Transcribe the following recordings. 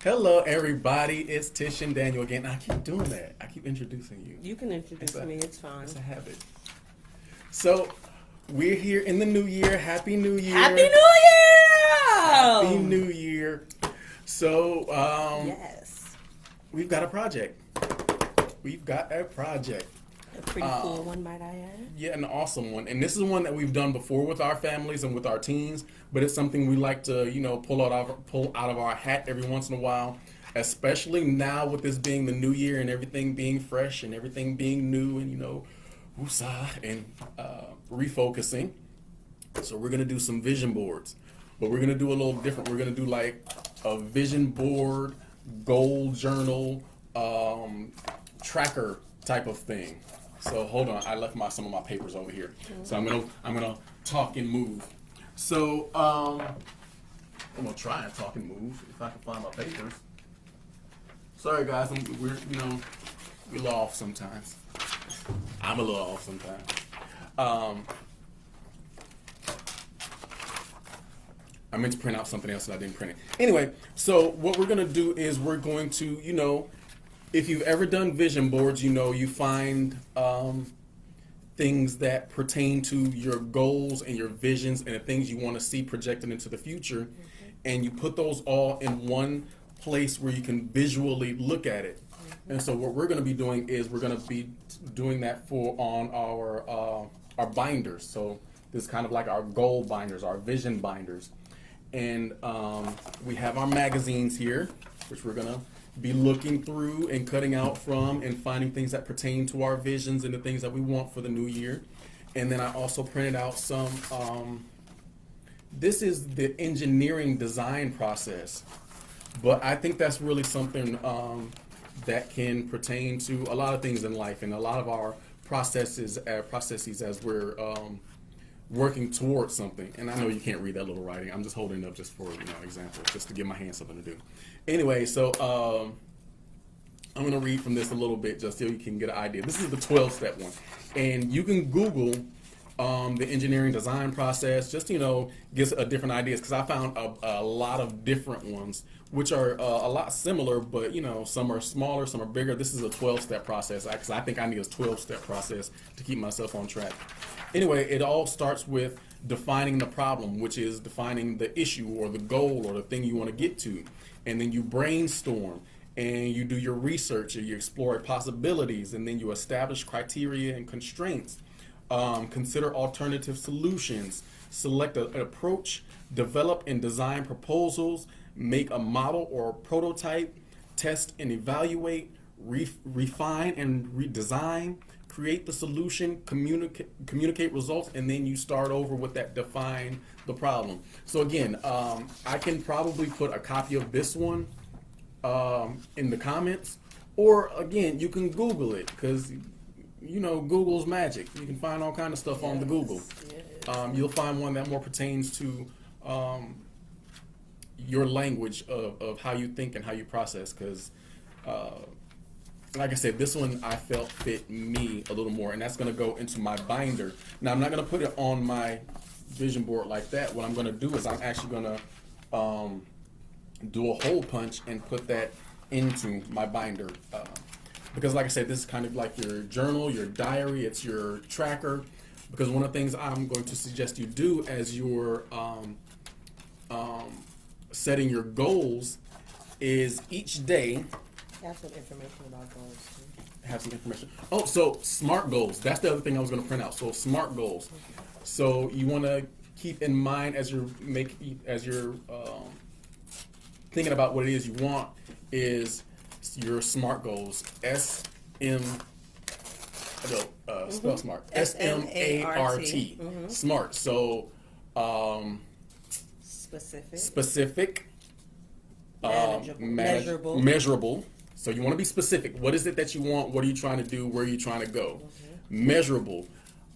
Hello, everybody. It's Tish and Daniel again. I keep doing that. I keep introducing you. You can introduce me. It's fine. It's a habit. So, we're here in the new year. Happy New Year. Happy New Year! Happy New Year. So, yes. we've got a project. We've got a project. A pretty cool one, might I add. Yeah, an awesome one. And this is one that we've done before with our families and with our teens, but it's something we like to, pull out of our hat every once in a while, especially now with this being the new year and everything being fresh and everything being new and, woosah and refocusing. So we're going to do some vision boards, but we're going to do a little different. We're going to do like a vision board, goal journal, tracker type of thing. So hold on, I left some of my papers over here. So I'm gonna talk and move. So I'm gonna try and talk and move if I can find my papers. Sorry guys, we're a little off sometimes. I'm a little off sometimes. I meant to print out something else and I didn't print it. Anyway, so what we're gonna do is we're going to, if you've ever done vision boards, you find things that pertain to your goals and your visions and the things you want to see projected into the future, and you put those all in one place where you can visually look at it. And so what we're going to be doing is we're going to be doing that on our binders. So this is kind of like our goal binders, our vision binders. And we have our magazines here, which we're going to be looking through and cutting out from and finding things that pertain to our visions and the things that we want for the new year. And then I also printed out some, this is the engineering design process, but I think that's really something that can pertain to a lot of things in life and a lot of our processes as we're working towards something. And I know you can't read that little writing. I'm just holding it up just for example, just to give my hand something to do. Anyway, so I'm going to read from this a little bit just so you can get an idea. This is the 12-step one. And you can Google the engineering design process just, get different ideas, because I found a lot of different ones, which are a lot similar, but, some are smaller, some are bigger. This is a 12-step process, because I think I need a 12-step process to keep myself on track. Anyway, it all starts with defining the problem, which is defining the issue or the goal or the thing you want to get to. And then you brainstorm and you do your research and you explore possibilities, and then you establish criteria and constraints. Consider alternative solutions, select an approach, develop and design proposals, make a model or prototype, test and evaluate, refine and redesign, create the solution, communicate results, and then you start over with that define the problem. So again, I can probably put a copy of this one in the comments, or again, you can Google it, because Google's magic. You can find all kind of stuff on the Google. Yes. You'll find one that more pertains to your language of how you think and how you process, because like I said, this one I felt fit me a little more, and that's going to go into my binder. Now, I'm not going to put it on my vision board like that. What I'm going to do is I'm actually going to do a hole punch and put that into my binder. Because like I said, this is kind of like your journal, your diary, it's your tracker. Because one of the things I'm going to suggest you do as you're setting your goals is each day, have some information about goals too. Have some information. Oh, so SMART goals. That's the other thing I was going to print out. So SMART goals. So you want to keep in mind as you're thinking about what it is you want is your SMART goals. Spell SMART. SMART. SMART. So specific. Measurable. So you want to be specific. What is it that you want? What are you trying to do? Where are you trying to go? Measurable.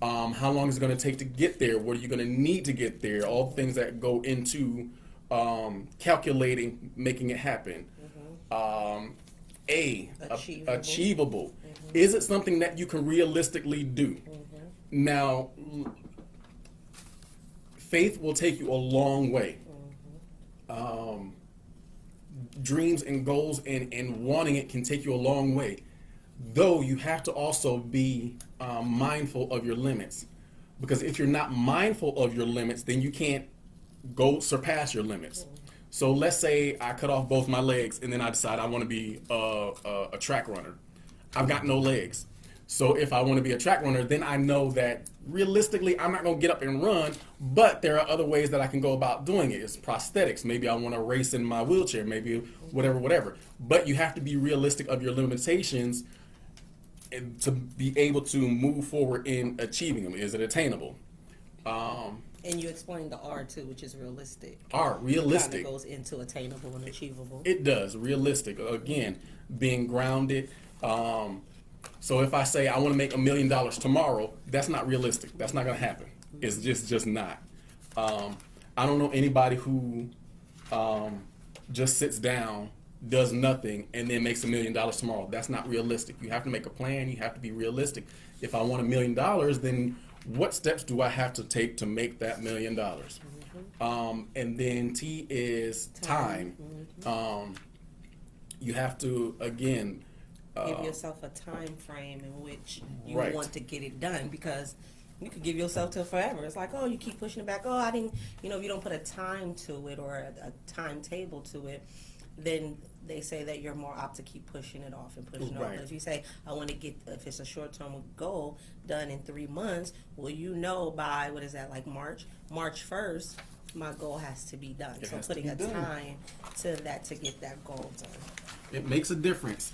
How long is it going to take to get there? What are you going to need to get there? All the things that go into calculating, making it happen. Achievable. Is it something that you can realistically do? Now, faith will take you a long way. dreams and goals and wanting it can take you a long way. Though you have to also be mindful of your limits. Because if you're not mindful of your limits, then you can't go surpass your limits. So let's say I cut off both my legs and then I decide I want to be a track runner. I've got no legs. So if I want to be a track runner, then I know that realistically I'm not going to get up and run, but there are other ways that I can go about doing it. It's prosthetics. Maybe I want to race in my wheelchair, maybe whatever. But you have to be realistic of your limitations to be able to move forward in achieving them. Is it attainable? And you explained the R too, which is realistic. Realistic. Kind of goes into attainable and achievable. It does. Realistic. Again, being grounded. So if I say I want to make $1 million tomorrow, that's not realistic. That's not going to happen. It's just not. I don't know anybody who just sits down, does nothing, and then makes $1 million tomorrow. That's not realistic. You have to make a plan. You have to be realistic. If I want $1 million, then what steps do I have to take to make that $1 million? And then T is time. You have to, again, give yourself a time frame in which you Right. want to get it done, because you could give yourself till forever. It's like, oh, you keep pushing it back. Oh, I didn't, if you don't put a time to it or a timetable to it, then they say that you're more apt to keep pushing it off and pushing it off. Right. But if you say, I want to get, if it's a short-term goal done in 3 months, well, by, what is that, like March 1st, my goal has to be done. It So has to putting be a done. time to that to get that goal done. It makes a difference.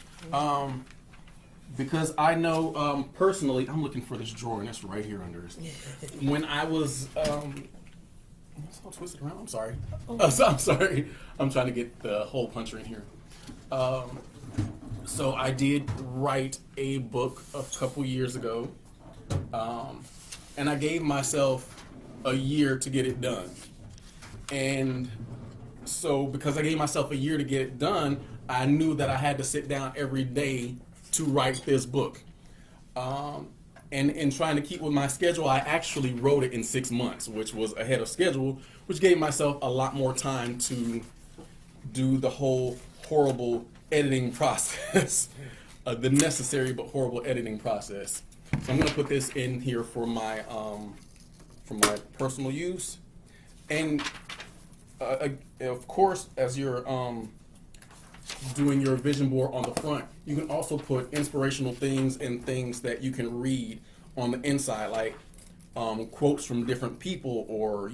Because I know personally, I'm looking for this drawer and it's right here under us. When I was, it's all twisted around. I'm sorry. I'm sorry. I'm trying to get the hole puncher in here. So I did write a book a couple years ago, and I gave myself a year to get it done. And so because I gave myself a year to get it done, I knew that I had to sit down every day to write this book. And in trying to keep with my schedule, I actually wrote it in 6 months, which was ahead of schedule, which gave myself a lot more time to do the whole horrible editing process, the necessary but horrible editing process. So I'm going to put this in here for my personal use. And of course, as you're doing your vision board on the front, you can also put inspirational things and things that you can read on the inside, like quotes from different people, or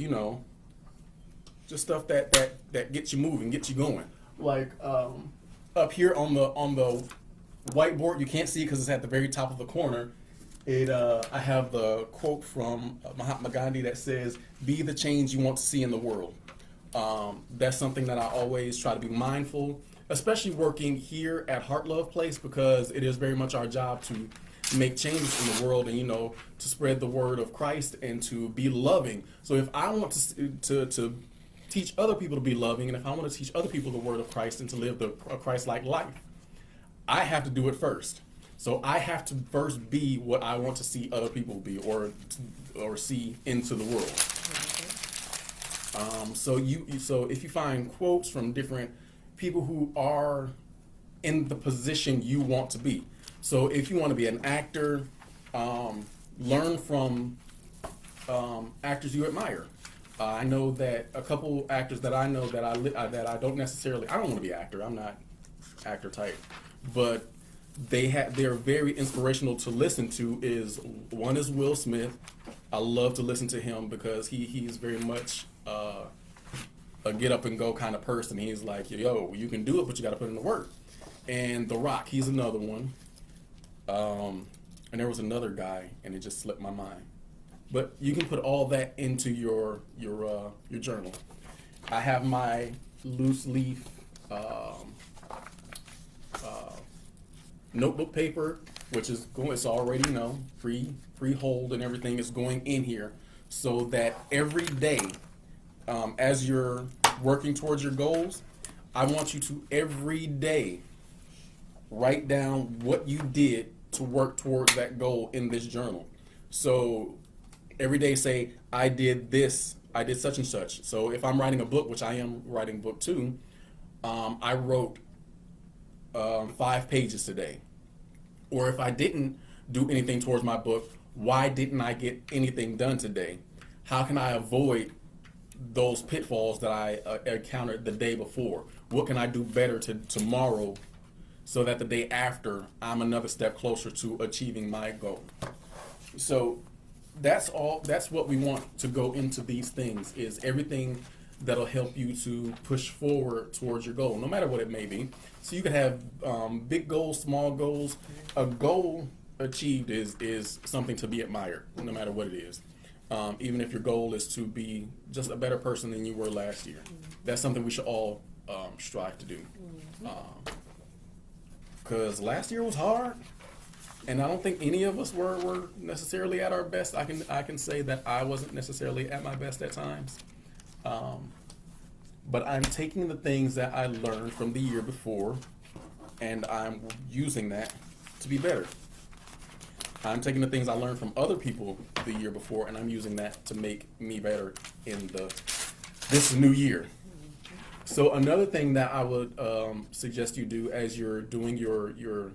just stuff that gets you moving, gets you going. Like up here on the whiteboard, you can't see because it's at the very top of the corner. I have the quote from Mahatma Gandhi that says, "Be the change you want to see in the world." That's something that I always try to be mindful, especially working here at Heart Love Place, because it is very much our job to make changes in the world and, to spread the word of Christ and to be loving. So if I want to teach other people to be loving, and if I want to teach other people the word of Christ and to live a Christ-like life, I have to do it first. So I have to first be what I want to see other people be or see into the world. So if you find quotes from different people who are in the position you want to be. So if you want to be an actor, learn from actors you admire. I know that a couple actors that I know that I don't want to be an actor. I'm not actor type, but they're very inspirational to listen to. One is Will Smith. I love to listen to him because he's very much a get up and go kind of person. He's like, yo, you can do it, but you got to put in the work. And The Rock, he's another one. And there was another guy, and it just slipped my mind. But you can put all that into your journal. I have my loose leaf notebook paper, which is going. It's already free hold and everything is going in here, so that every day, as you're working towards your goals, I want you to every day write down what you did to work towards that goal in this journal. So every day say, I did this, I did such and such. So if I'm writing a book, which I am writing book 2, I wrote 5 pages today. Or if I didn't do anything towards my book, why didn't I get anything done today? How can I avoid those pitfalls that I encountered the day before? What can I do better tomorrow so that the day after I'm another step closer to achieving my goal? So that's all. That's what we want to go into these things, is everything that'll help you to push forward towards your goal, no matter what it may be. So you can have big goals, small goals. A goal achieved is something to be admired, no matter what it is. Even if your goal is to be just a better person than you were last year, that's something we should all strive to do. Because last year was hard, and I don't think any of us were necessarily at our best. I can say that I wasn't necessarily at my best at times. But I'm taking the things that I learned from the year before, and I'm using that to be better. I'm taking the things I learned from other people the year before, and I'm using that to make me better in this new year. So another thing that I would suggest you do as you're doing your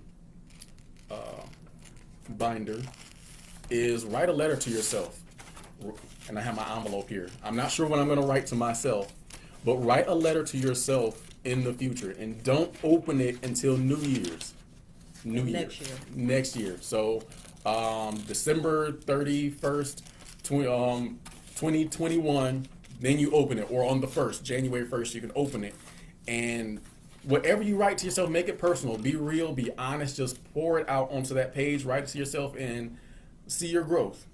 binder is write a letter to yourself. And I have my envelope here. I'm not sure what I'm going to write to myself, but write a letter to yourself in the future, and don't open it until New Year's. Next year. So December 31st, 2021, then you open it, or on the 1st, January 1st, you can open it. And whatever you write to yourself, make it personal. Be real, be honest, just pour it out onto that page, write it to yourself, and see your growth.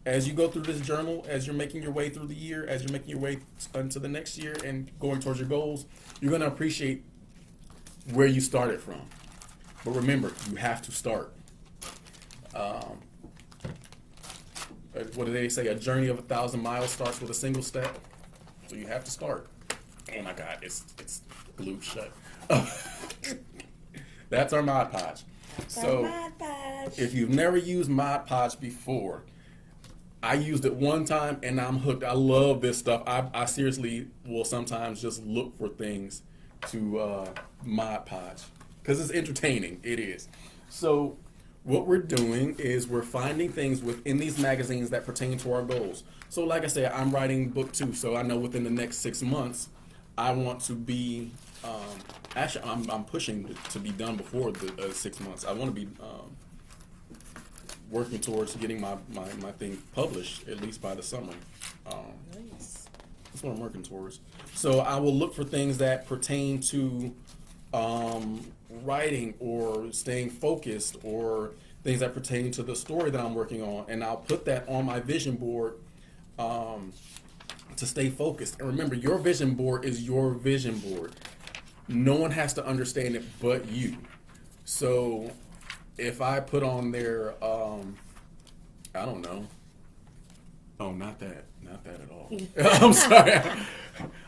As you go through this journal, as you're making your way through the year, as you're making your way into the next year and going towards your goals, you're going to appreciate where you started from. But remember, you have to start. What do they say? A journey of 1,000 miles starts with a single step. So you have to start. Oh my God, it's glued shut. That's our Mod Podge. So if you've never used Mod Podge before, I used it one time and I'm hooked. I love this stuff. I seriously will sometimes just look for things to Mod Podge because it's entertaining. It is. So what we're doing is we're finding things within these magazines that pertain to our goals. So like I said, I'm writing book 2, so I know within the next 6 months I want to be actually I'm pushing to be done before the 6 months. I want to be working towards getting my thing published at least by the summer. Nice. That's what I'm working towards. So I will look for things that pertain to writing or staying focused, or things that pertain to the story that I'm working on, and I'll put that on my vision board to stay focused. And remember, your vision board is your vision board. No one has to understand it but you. So if I put on there, I don't know. Oh, not that at all. I'm sorry.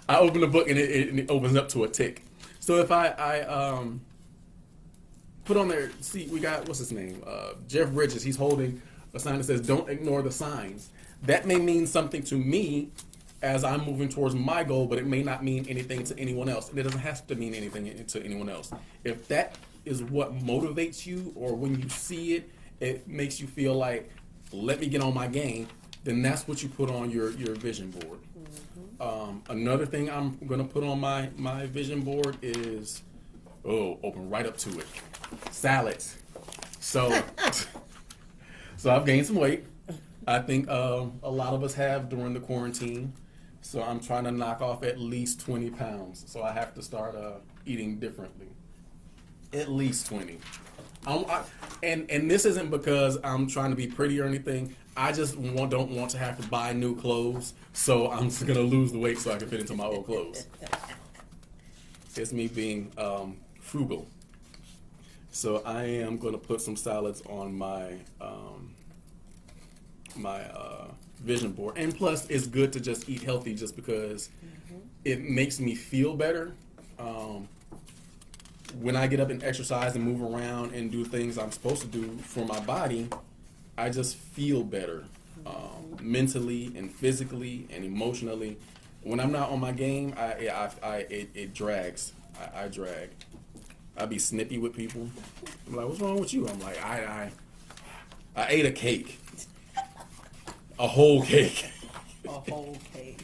I open the book and it opens up to a tick. So if I put on there, see, we got, what's his name? Jeff Bridges. He's holding a sign that says, "Don't ignore the signs." That may mean something to me as I'm moving towards my goal, but it may not mean anything to anyone else. And it doesn't have to mean anything to anyone else. If that is what motivates you, or when you see it, it makes you feel like, let me get on my game, then that's what you put on your vision board. Mm-hmm. Another thing I'm going to put on my vision board is, open right up to it, salads. So, so I've gained some weight. I think a lot of us have during the quarantine. So I'm trying to knock off at least 20 pounds. So I have to start eating differently. At least 20. And this isn't because I'm trying to be pretty or anything. I just don't want to have to buy new clothes. So I'm just going to lose the weight so I can fit into my old clothes. It's me being frugal. So I am going to put some salads on my vision board. And plus, it's good to just eat healthy just because it makes me feel better. When I get up and exercise and move around and do things I'm supposed to do for my body, I just feel better mentally and physically and emotionally. When I'm not on my game, it drags. I drag. I be snippy with people. I'm like, what's wrong with you? I'm like, I ate a cake. A whole cake. A whole cake.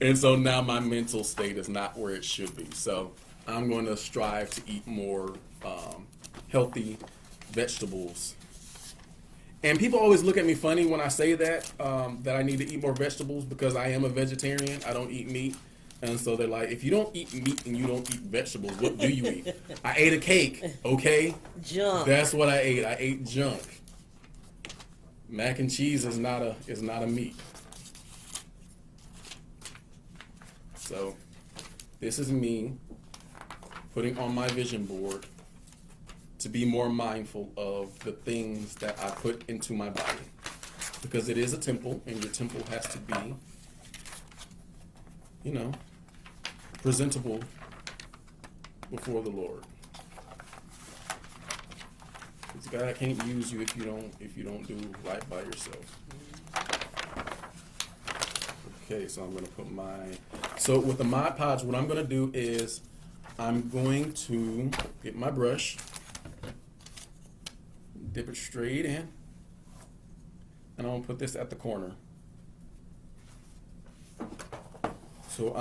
And so now my mental state is not where it should be. So I'm going to strive to eat more healthy vegetables. And people always look at me funny when I say that, that I need to eat more vegetables because I am a vegetarian. I don't eat meat. And so they're like, if you don't eat meat and you don't eat vegetables, what do you eat? I ate a cake, okay? Junk. That's what I ate. I ate junk. Mac and cheese is not a meat. So this is me putting on my vision board to be more mindful of the things that I put into my body. Because it is a temple, and your temple has to be, presentable before the Lord. Because God can't use you if you don't do right by yourself. Okay, so I'm gonna put with the Mod Podge, what I'm gonna do is I'm going to get my brush, dip it straight in, and I'm gonna put this at the corner. So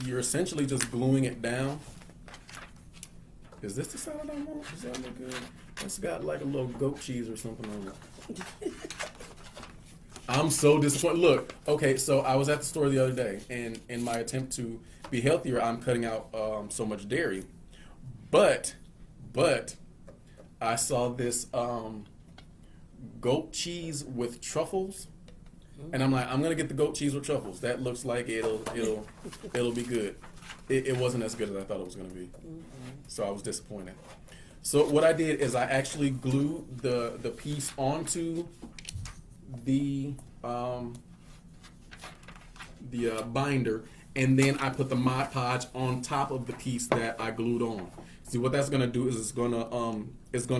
you're essentially just gluing it down. Is this the salad I want? Does that look good? It's got like a little goat cheese or something on it. I'm so disappointed. Look, okay, so I was at the store the other day, and in my attempt to be healthier, I'm cutting out so much dairy. But I saw this goat cheese with truffles, and I'm like, I'm gonna get the goat cheese with truffles. That looks like it'll be good. It wasn't as good as I thought it was gonna be, so I was disappointed. So what I did is I actually glued the piece onto the binder, and then I put the Mod Podge on top of the piece that I glued on. See, what that's gonna do is it's gonna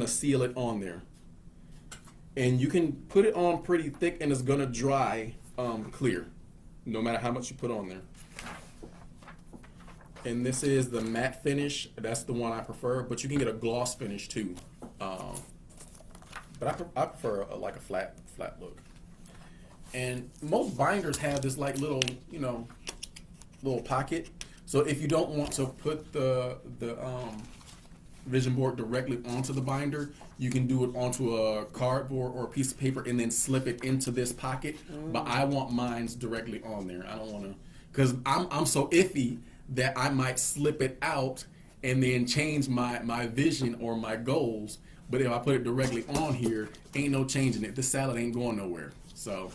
seal it on there, and you can put it on pretty thick, and it's gonna dry clear, no matter how much you put on there. And this is the matte finish. That's the one I prefer, but you can get a gloss finish too. But I prefer a flat look. And most binders have this like little pocket. So if you don't want to put the vision board directly onto the binder, you can do it onto a cardboard or a piece of paper and then slip it into this pocket. But I want mine's directly on there. I don't want to, because I'm so iffy that I might slip it out and then change my vision or my goals. But if I put it directly on here, ain't no changing it. This salad ain't going nowhere. So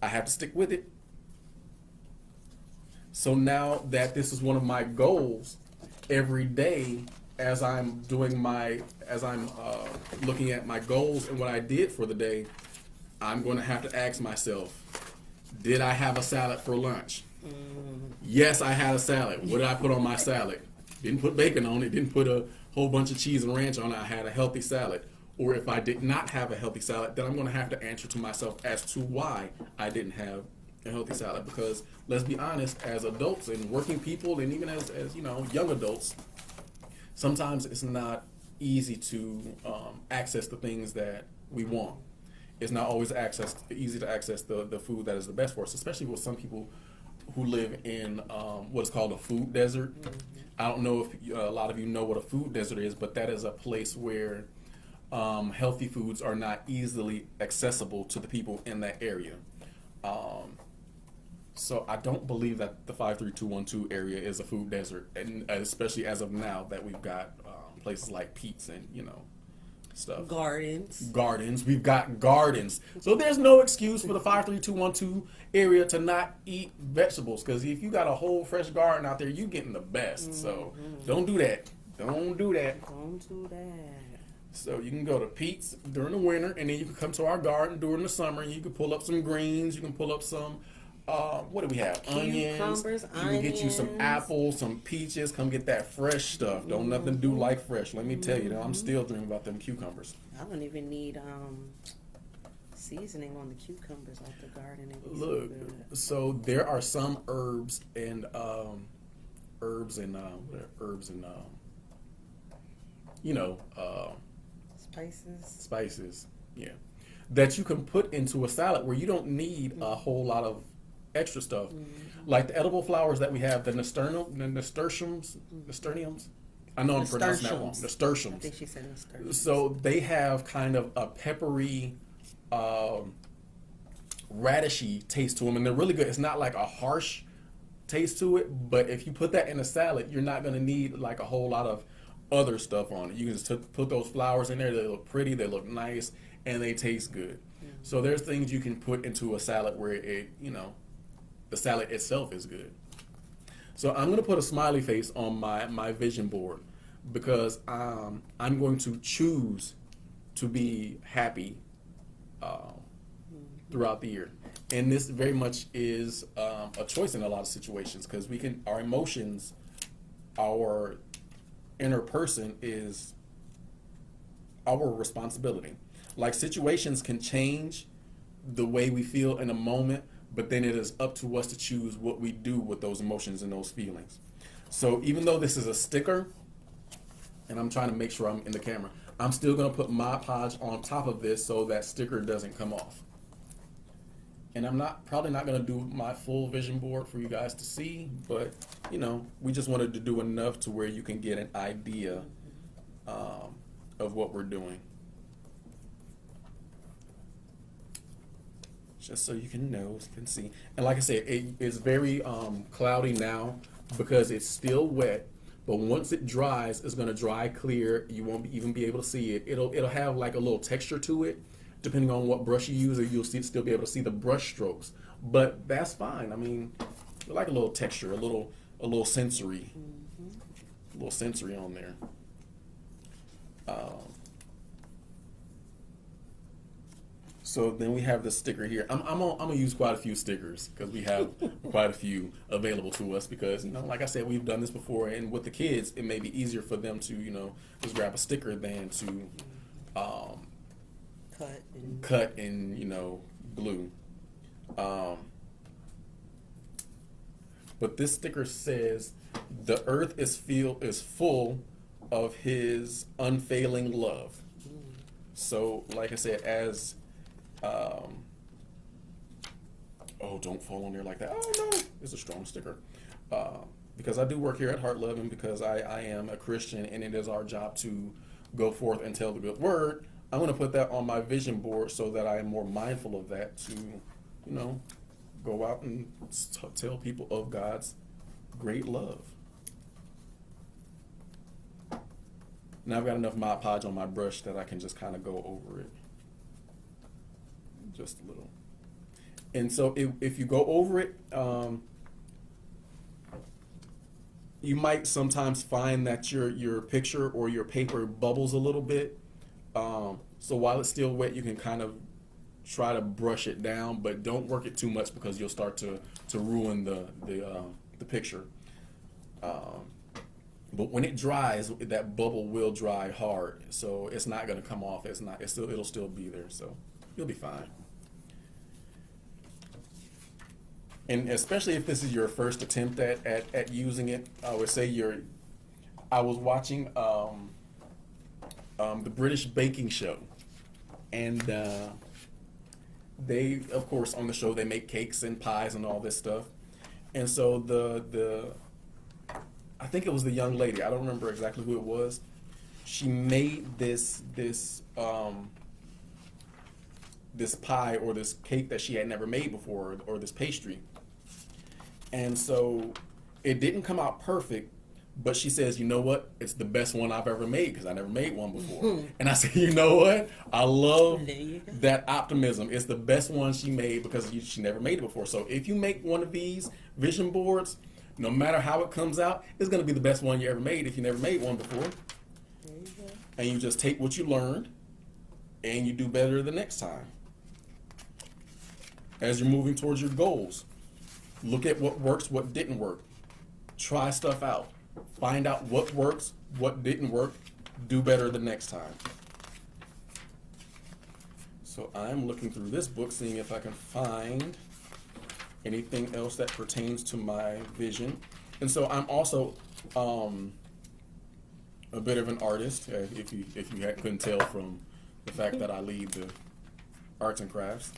I have to stick with it. So now that this is one of my goals, every day as I'm looking at my goals and what I did for the day, I'm going to have to ask myself, did I have a salad for lunch? Yes, I had a salad. What did I put on my salad? Didn't put bacon on it. Didn't put a whole bunch of cheese and ranch on it. I had a healthy salad. Or if I did not have a healthy salad, then I'm going to have to answer to myself as to why I didn't have a healthy salad. Because let's be honest, as adults and working people, and even as young adults, sometimes it's not easy to access the things that we want. It's not always easy to access the food that is the best for us, especially with some people who live in what is called a food desert. I don't know if a lot of you know what a food desert is, but that is a place where healthy foods are not easily accessible to the people in that area. So I don't believe that the 53212 area is a food desert, and especially as of now that we've got places like Pete's and stuff. Gardens. We've got gardens. So there's no excuse for the 53212 area to not eat vegetables, because if you got a whole fresh garden out there, you getting the best. So don't do that. Don't do that. So you can go to Pete's during the winter, and then you can come to our garden during the summer, and you can pull up some greens. You can pull up some, what do we have? Onions. You can get you some apples, some peaches. Come get that fresh stuff. Don't nothing do like fresh. Let me tell you, I'm still dreaming about them cucumbers. I don't even need seasoning on the cucumbers off the garden. Look, so there are some herbs and herbs and what are herbs and you know, spices, yeah, that you can put into a salad where you don't need a whole lot of extra stuff. Like the edible flowers that we have, the nasturtiums. I know I'm pronouncing that wrong. I Nasturtiums. think she said nasturtiums. So they have kind of a peppery, radishy taste to them, and they're really good. It's not like a harsh taste to it, but if you put that in a salad, you're not going to need like a whole lot of other stuff on it. You can just put those flowers in there. They look pretty, they look nice, and they taste good. So there's things you can put into a salad where it, you know, the salad itself is good. So I'm going to put a smiley face on my vision board because I'm going to choose to be happy throughout the year. And this very much is a choice in a lot of situations because our emotions, our inner person is our responsibility. Like situations can change the way we feel in a moment, but then it is up to us to choose what we do with those emotions and those feelings. So even though this is a sticker, and I'm trying to make sure I'm in the camera, I'm still going to put Mod Podge on top of this so that sticker doesn't come off. And I'm probably not going to do my full vision board for you guys to see, but you know, we just wanted to do enough to where you can get an idea of what we're doing. Just so you can know, can see. And like I said, it's very cloudy now because it's still wet. But once it dries, it's going to dry clear. You won't even be able to see it. It'll have like a little texture to it, depending on what brush you use, or you'll still be able to see the brush strokes. But that's fine. I mean, like a little texture, a little sensory, a little sensory on there. So then we have the sticker here. I'm gonna use quite a few stickers because we have quite a few available to us because, you know, like I said, we've done this before, and with the kids, it may be easier for them to, you know, just grab a sticker than to cut and you know, glue. But this sticker says, "The earth is full of His unfailing love." So, like I said, as oh, don't fall on there like that. Oh no, it's a strong sticker. Because I do work here at Heart Love, and because I am a Christian, and it is our job to go forth and tell the good word. I'm going to put that on my vision board so that I am more mindful of that to, you know, go out and tell people of God's great love. Now I've got enough Mod Podge on my brush that I can just kind of go over it. Just a little. And so if you go over it, you might sometimes find that your picture or your paper bubbles a little bit. So while it's still wet, you can kind of try to brush it down, but don't work it too much because you'll start to ruin the picture. But when it dries, that bubble will dry hard, so it's not going to come off. It'll still be there, so you'll be fine. And especially if this is your first attempt at using it, I would say I was watching the British baking show, and they, of course, on the show they make cakes and pies and all this stuff. And so I think it was the young lady, I don't remember exactly who it was. She made this pie or this cake that she had never made before, or this pastry. And so it didn't come out perfect, but she says, you know what? It's the best one I've ever made because I never made one before. And I said, you know what? I love that optimism. It's the best one she made because she never made it before. So if you make one of these vision boards, no matter how it comes out, it's going to be the best one you ever made if you never made one before. There you go. And you just take what you learned and you do better the next time. As you're moving towards your goals, look at what works, what didn't work. Try stuff out. Find out what works, what didn't work. Do better the next time. So I'm looking through this book, seeing if I can find anything else that pertains to my vision. And so I'm also a bit of an artist, couldn't tell from the fact that I lead the arts and crafts.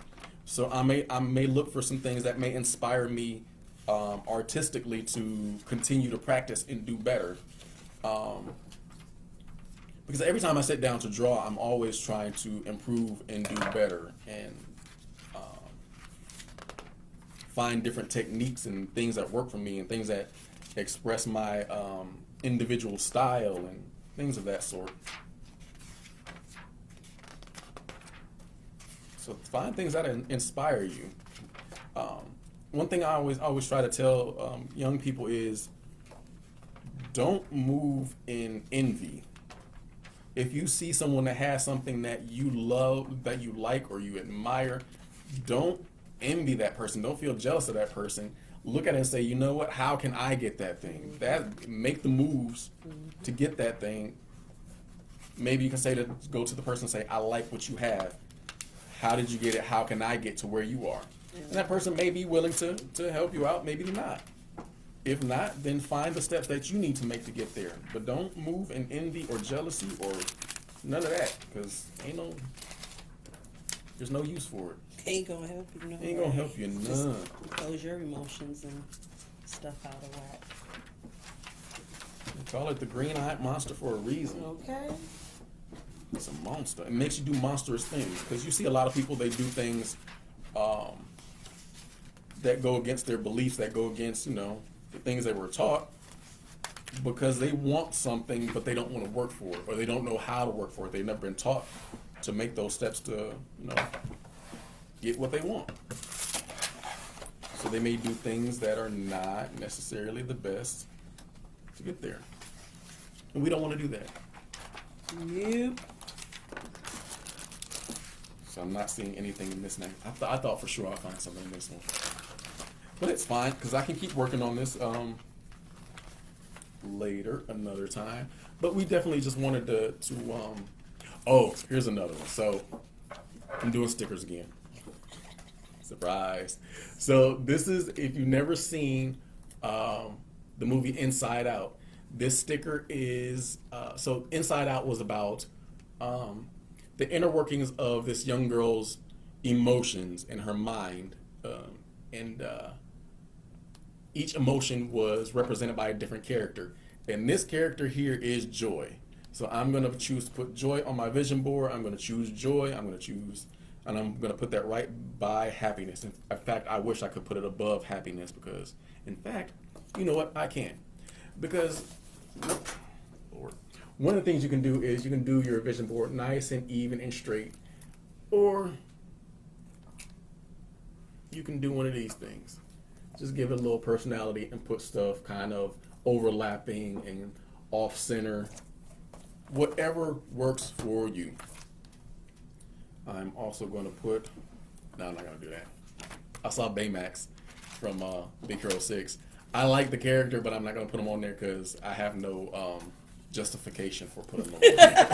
So I may look for some things that may inspire me artistically to continue to practice and do better. Because every time I sit down to draw, I'm always trying to improve and do better and find different techniques and things that work for me and things that express my individual style and things of that sort. So find things that inspire you. One thing I always try to tell young people is don't move in envy. If you see someone that has something that you love, that you like, or you admire, don't envy that person. Don't feel jealous of that person. Look at it and say, you know what? How can I get that thing? Make the moves to get that thing. Maybe you can go to the person and say, I like what you have. How did you get it? How can I get to where you are? And that person may be willing to help you out. Maybe not. If not, then find the steps that you need to make to get there. But don't move in envy or jealousy or none of that, because there's no use for it. Ain't gonna help you none. Ain't gonna help you none. Throws your emotions and stuff out of whack. They call it the green-eyed monster for a reason. Okay. It's a monster. It makes you do monstrous things, because you see a lot of people, they do things that go against their beliefs, that go against, the things they were taught, because they want something, but they don't want to work for it, or they don't know how to work for it. They've never been taught to make those steps to, get what they want. So they may do things that are not necessarily the best to get there. And we don't want to do that. Nope. So I'm not seeing anything in this name. I thought for sure I'd find something in this one. But it's fine, because I can keep working on this later, another time. But we definitely just wanted to oh, here's another one. So I'm doing stickers again. Surprise. So this is, if you've never seen the movie Inside Out, this sticker is, so Inside Out was about the inner workings of this young girl's emotions in her mind. And each emotion was represented by a different character. And this character here is Joy. So I'm going to choose to put Joy on my vision board. I'm going to choose Joy. I'm going to put that right by happiness. In fact, I wish I could put it above happiness, because, in fact, you know what? I can't. Because, Lord, one of the things you can do is you can do your vision board nice and even and straight. Or you can do one of these things. Just give it a little personality and put stuff kind of overlapping and off center. Whatever works for you. I'm also going to put, no, I'm not going to do that. I saw Baymax from Big Hero 6. I like the character, but I'm not going to put him on there because I have no justification for putting him on there.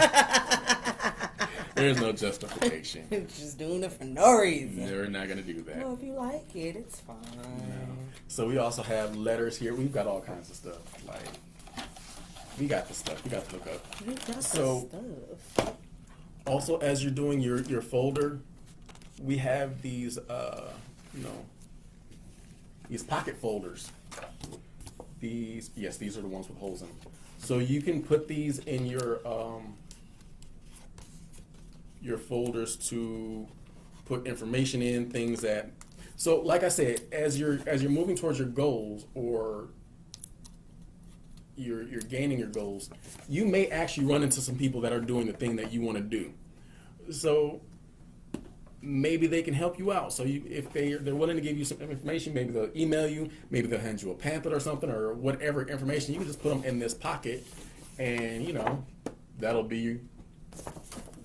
There's no justification. Just doing it for no reason. They're not going to do that. Well, if you like it, it's fine. No. So we also have letters here. We've got all kinds of stuff. Like, we got the stuff. We got to look up. You got So, the stuff. Also, as you're doing your folder, we have these, these pocket folders. These are the ones with holes in them. So you can put these in your folders to put information in, things that. So, like I said, as you're moving towards your goals, or you're gaining your goals, you may actually run into some people that are doing the thing that you want to do. So maybe they can help you out. So if they're willing to give you some information, maybe they'll email you, maybe they'll hand you a pamphlet or something, or whatever information. You can just put them in this pocket, and that'll be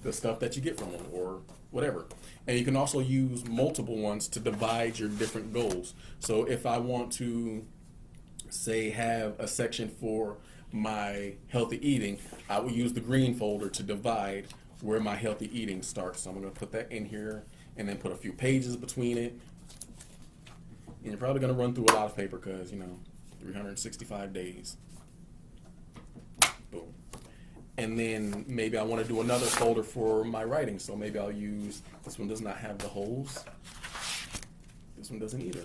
the stuff that you get from them, or whatever. And you can also use multiple ones to divide your different goals. So if I want to, say, have a section for my healthy eating, I will use the green folder to divide where my healthy eating starts. So I'm going to put that in here and then put a few pages between it. And you're probably going to run through a lot of paper because, 365 days. Boom. And then maybe I want to do another folder for my writing. So maybe I'll use, this one does not have the holes. This one doesn't either.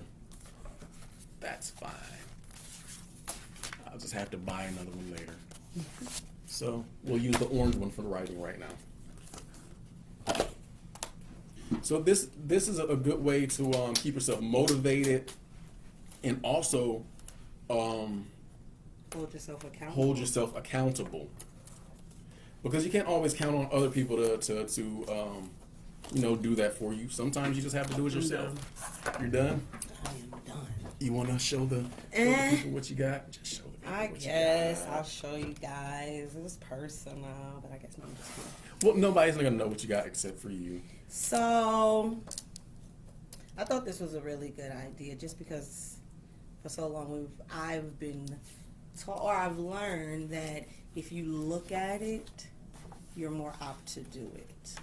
That's fine. I'll just have to buy another one later. So we'll use the orange one for the writing right now. So this is a good way to keep yourself motivated and also hold yourself accountable. Because you can't always count on other people to do that for you. Sometimes you just have to do it yourself. You're done? I am done. You want to show the people what you got? Just show the people I what guess you got. I'll show you guys. It was personal, but I guess I'm just kidding. Well, nobody's going to know what you got except for you. So, I thought this was a really good idea just because for so long I've been taught, or I've learned that if you look at it, you're more apt to do it,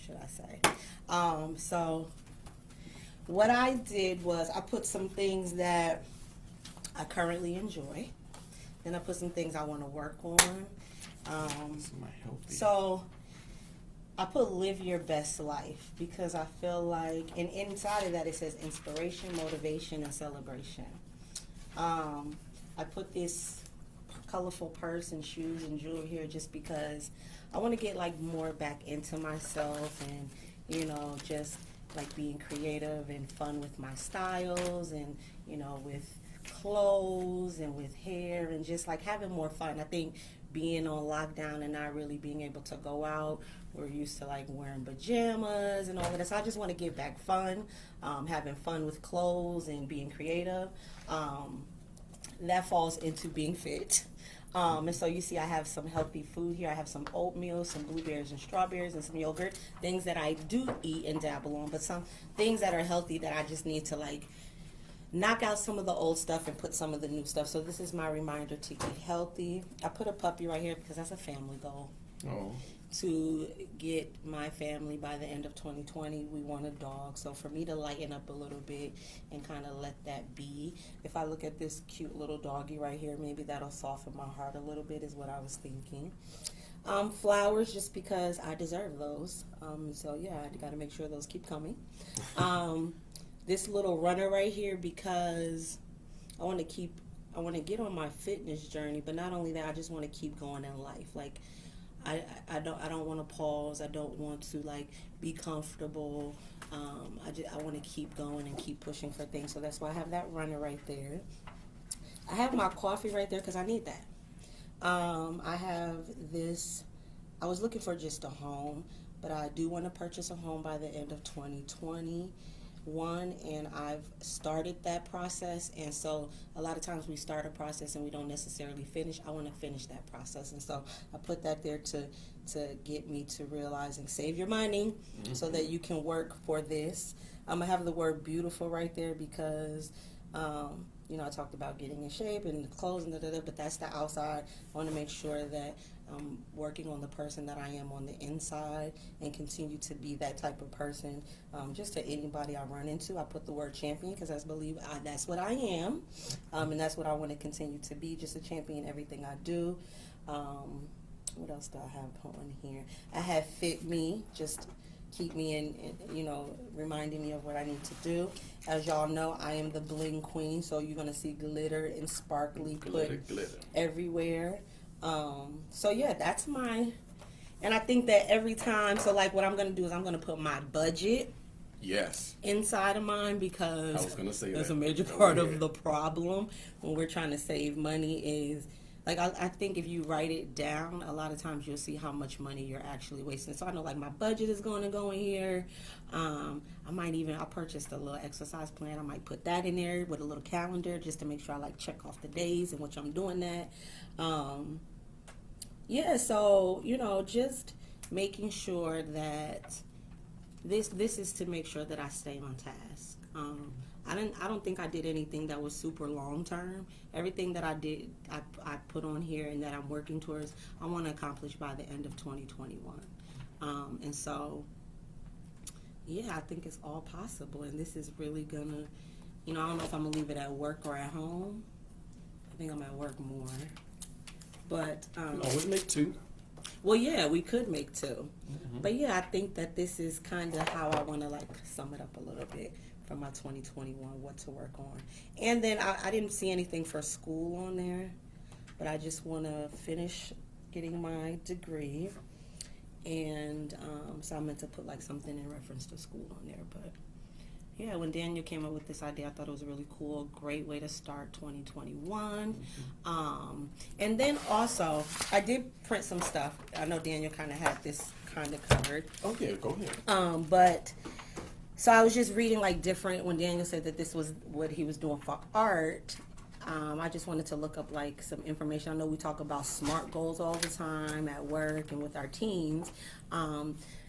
should I say. So, what I did was I put some things that I currently enjoy. Then I put some things I want to work on. So I put live your best life because I feel like, and inside of that it says inspiration, motivation, and celebration. I put this colorful purse and shoes and jewelry here just because I want to get like more back into myself and, just like being creative and fun with my styles and, with clothes and with hair and just like having more fun. I think being on lockdown and not really being able to go out, we're used to like wearing pajamas and all of that. So I just want to get back fun, having fun with clothes and being creative. That falls into being fit. And so you see I have some healthy food here. I have some oatmeal, some blueberries and strawberries, and some yogurt, things that I do eat and dabble on, but some things that are healthy that I just need to like knock out some of the old stuff and put some of the new stuff. So this is my reminder to get healthy. I put a puppy right here because that's a family goal. Oh. To get my family by the end of 2020, we want a dog. So for me to lighten up a little bit and kind of let that be, if I look at this cute little doggy right here, maybe that'll soften my heart a little bit is what I was thinking. Flowers, just because I deserve those. So yeah, I got to make sure those keep coming. This little runner right here because I want to get on my fitness journey, but not only that, I just want to keep going in life. Like I don't want to pause. I don't want to like be comfortable. I want to keep going and keep pushing for things. So that's why I have that runner right there. I have my coffee right there because I need that. I have this. I was looking for just a home, but I do want to purchase a home by the end of 2021, and I've started that process. And so a lot of times we start a process and we don't necessarily finish. I want to finish that process, and so I put that there to get me to realizing save your money so that you can work for this. I have the word beautiful right there because I talked about getting in shape and clothes and but that's the outside. I want to make sure that I'm working on the person that I am on the inside and continue to be that type of person. Just to anybody I run into, I put the word champion because that's what I am, and that's what I want to continue to be, just a champion in everything I do. What else do I have on here? I have Fit Me, just keep me in, reminding me of what I need to do. As y'all know, I am the bling queen, so you're going to see glitter and sparkly glitter everywhere. So yeah, that's and I think that every time, so like what I'm going to do is I'm going to put my budget inside of mine because I was gonna say that's that. a major part of the problem when we're trying to save money is, like, I think if you write it down, a lot of times you'll see how much money you're actually wasting. So I know, like, my budget is going to go in here. I purchased a little exercise plan. I might put that in there with a little calendar just to make sure I, like, check off the days in which I'm doing that. So, just making sure that this is to make sure that I stay on task. I don't think I did anything that was super long term. Everything that I did, I put on here and that I'm working towards, I want to accomplish by the end of 2021. And so, yeah, I think it's all possible. And this is really gonna, I don't know if I'm gonna leave it at work or at home. think I'm at work more. But Always make two. well, yeah, we could make two. But yeah, I think that this is kind of how I want to like sum it up a little bit for my 2021, what to work on. And then I didn't see anything for school on there, but I just want to finish getting my degree. And so I meant to put like something in reference to school on there. But yeah, when Daniel came up with this idea, I thought it was a really cool, great way to start 2021. And then also, I did print some stuff. I know Daniel kind of had this kind of covered. Oh yeah, go ahead. But so I was just reading like different, when Daniel said that this was what he was doing for art. I just wanted to look up like some information. I know we talk about SMART goals all the time at work and with our teams.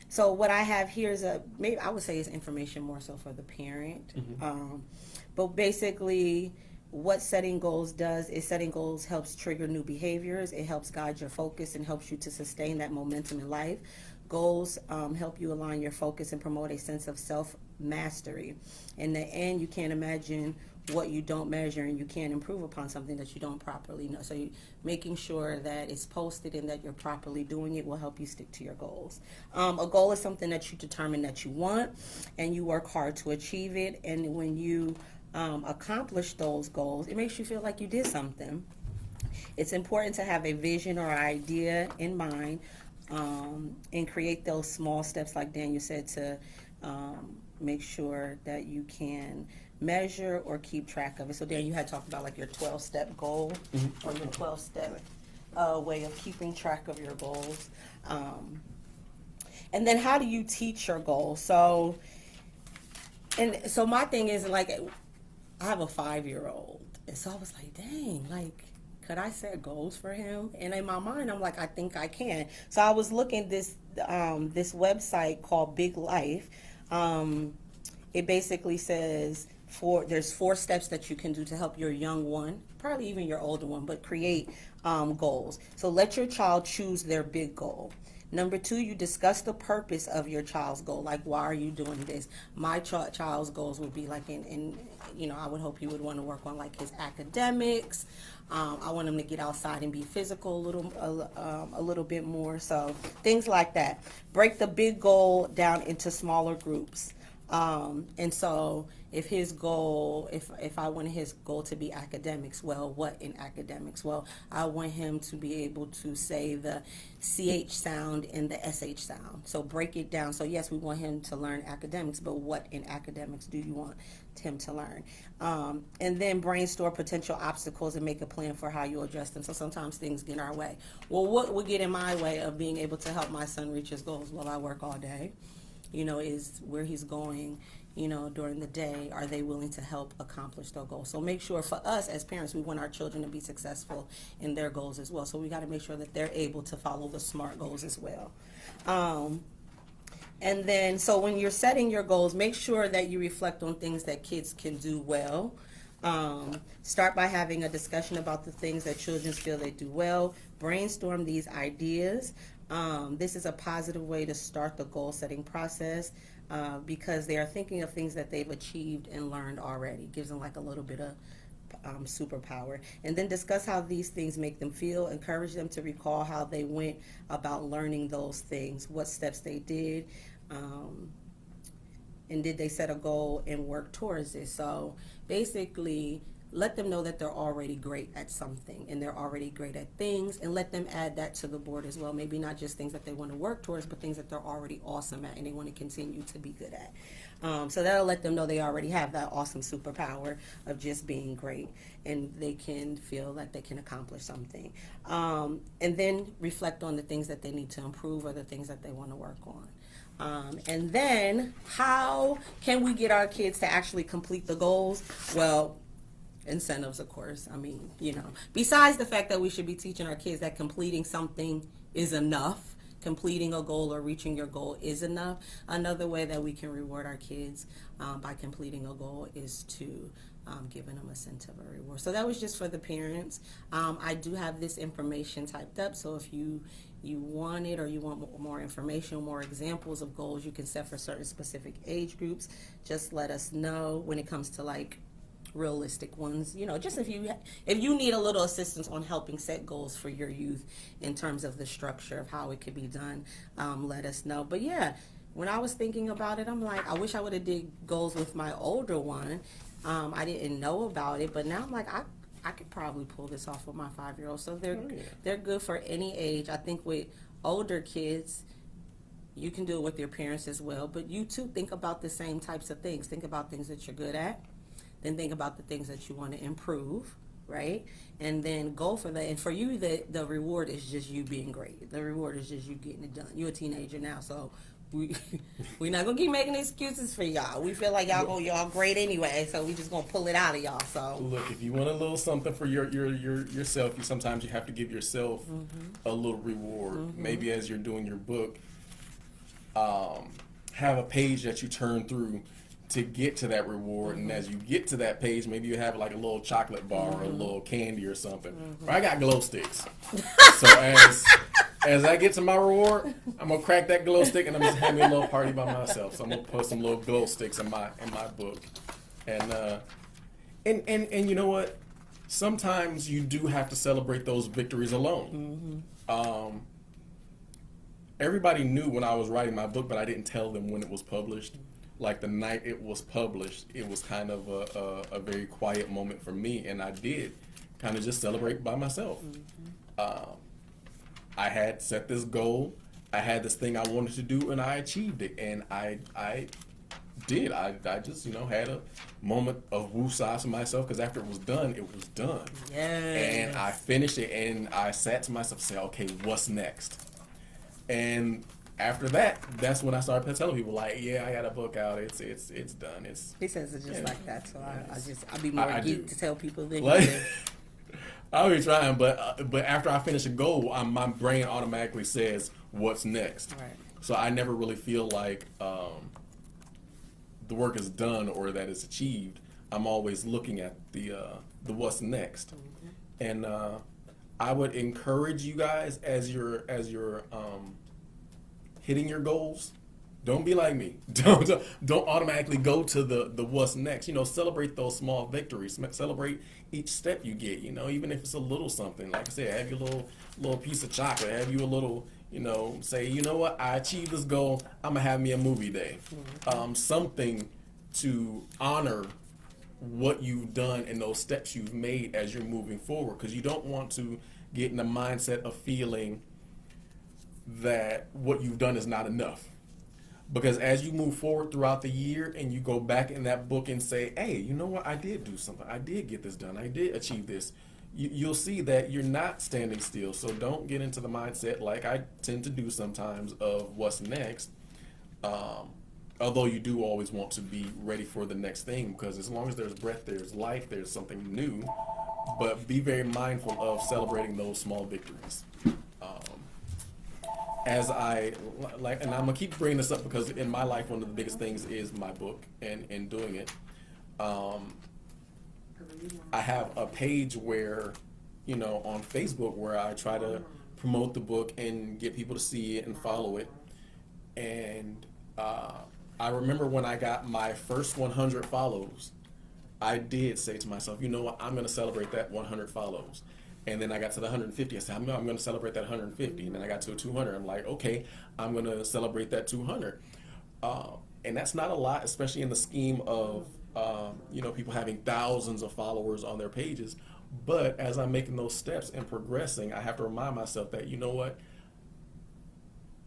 So what I have here is maybe I would say is information more so for the parent. But basically what setting goals does is setting goals helps trigger new behaviors. It helps guide your focus and helps you to sustain that momentum in life. Goals help you align your focus and promote a sense of self-mastery. In the end, you can't imagine what you don't measure, and you can't improve upon something that you don't properly know. So making sure that it's posted and that you're properly doing it will help you stick to your goals. A goal is something that you determine that you want, and you work hard to achieve it. And when you accomplish those goals, it makes you feel like you did something. It's important to have a vision or idea in mind, and create those small steps, like Daniel said, to make sure that you can measure or keep track of it. So Dan, you had talked about like your 12-step goal or your 12-step way of keeping track of your goals. And then how do you teach your goals? So my thing is, like, I have a 5-year-old, and so I was like, dang, like, could I set goals for him? And in my mind, I'm like, I think I can. So I was looking this website called Big Life. It basically says there's 4 steps that you can do to help your young one, probably even your older one, but create goals. So let your child choose their big goal. Number 2, you discuss the purpose of your child's goal. Like, why are you doing this? My child's goals would be like I would hope he would want to work on like his academics. I want him to get outside and be physical a little bit more. So things like that. Break the big goal down into smaller groups. And so if his goal, if I wanted his goal to be academics, well, what in academics? Well, I want him to be able to say the CH sound and the SH sound. So break it down. So yes, we want him to learn academics, but what in academics do you want him to learn? And then brainstorm potential obstacles and make a plan for how you address them. So sometimes things get in our way. Well, what would get in my way of being able to help my son reach his goals? Well, I work all day. Is where he's going, during the day, are they willing to help accomplish their goals? So make sure, for us as parents, we want our children to be successful in their goals as well. So we got to make sure that they're able to follow the SMART goals as well. And then, so when you're setting your goals, make sure that you reflect on things that kids can do well. Start by having a discussion about the things that children feel they do well. Brainstorm these ideas. This is a positive way to start the goal setting process because they are thinking of things that they've achieved and learned already. Gives them like a little bit of superpower. And then discuss how these things make them feel. Encourage them to recall how they went about learning those things, what steps they did, and did they set a goal and work towards it. So basically, let them know that they're already great at something and they're already great at things, and let them add that to the board as well. Maybe not just things that they want to work towards, but things that they're already awesome at and they want to continue to be good at. So that'll let them know they already have that awesome superpower of just being great, and they can feel that they can accomplish something. And then reflect on the things that they need to improve or the things that they want to work on. And then how can we get our kids to actually complete the goals? Well, incentives, of course. I mean, besides the fact that we should be teaching our kids that completing something is enough, completing a goal or reaching your goal is enough. Another way that we can reward our kids by completing a goal is to giving them a sense of a reward. So that was just for the parents. I do have this information typed up, so if you want it or you want more information, more examples of goals you can set for certain specific age groups, just let us know. When it comes to like realistic ones. You know, just if you need a little assistance on helping set goals for your youth in terms of the structure of how it could be done, let us know. But yeah, when I was thinking about it, I'm like, I wish I would have did goals with my older one. I didn't know about it, but now I'm like, I could probably pull this off with my 5-year-old. So they're good for any age. I think with older kids, you can do it with your parents as well, but you too think about the same types of things. Think about things that you're good at, then think about the things that you want to improve, right? And then go for that. And for you, the reward is just you being great. The reward is just you getting it done. You're a teenager now, so we're not gonna keep making excuses for y'all. We feel like y'all great anyway, so we just gonna pull it out of y'all. So look, if you want a little something for yourself, sometimes you have to give yourself a little reward. Maybe as you're doing your book, have a page that you turn through to get to that reward, and as you get to that page, maybe you have like a little chocolate bar or a little candy or something. Or I got glow sticks, so as I get to my reward, I'm gonna crack that glow stick and I'm just having a little party by myself. So I'm gonna put some little glow sticks in my book, and you know what? Sometimes you do have to celebrate those victories alone. Everybody knew when I was writing my book, but I didn't tell them when it was published. Like the night it was published, it was kind of a very quiet moment for me, and I did kind of just celebrate by myself. I had set this goal, I had this thing I wanted to do, and I achieved it, and I did. I just, had a moment of woosah to myself, because after it was done, it was done. Yes. And I finished it, and I sat to myself and said, okay, what's next? And after that, that's when I started telling people, like, yeah, I got a book out. It's done. He says it just like that, so I'll be more geek to tell people than like, you. I'll be trying, but after I finish a goal, my brain automatically says, what's next? Right. So I never really feel like the work is done or that it's achieved. I'm always looking at the what's next, and I would encourage you guys as you're hitting your goals. Don't be like me. Don't automatically go to the what's next. Celebrate those small victories. Celebrate each step you get. Even if it's a little something. Like I said, have your little piece of chocolate. Have you a little. Say, you know what? I achieved this goal. I'm gonna have me a movie day. Something to honor what you've done and those steps you've made as you're moving forward. Because you don't want to get in the mindset of feeling that what you've done is not enough. Because as you move forward throughout the year and you go back in that book and say, hey, you know what? I did do something. I did get this done. I did achieve this. You'll see that you're not standing still. So don't get into the mindset, like I tend to do sometimes, of what's next. Although you do always want to be ready for the next thing, because as long as there's breath, there's life, there's something new. But be very mindful of celebrating those small victories. As and I'm gonna keep bringing this up because in my life, one of the biggest things is my book and doing it. I have a page where, on Facebook, where I try to promote the book and get people to see it and follow it. And I remember when I got my first 100 follows, I did say to myself, you know what, I'm going to celebrate that 100 follows. And then I got to the 150. I said, I'm going to celebrate that 150. And then I got to 200. I'm like, okay, I'm going to celebrate that 200. And that's not a lot, especially in the scheme of, people having thousands of followers on their pages. But as I'm making those steps and progressing, I have to remind myself that, you know what,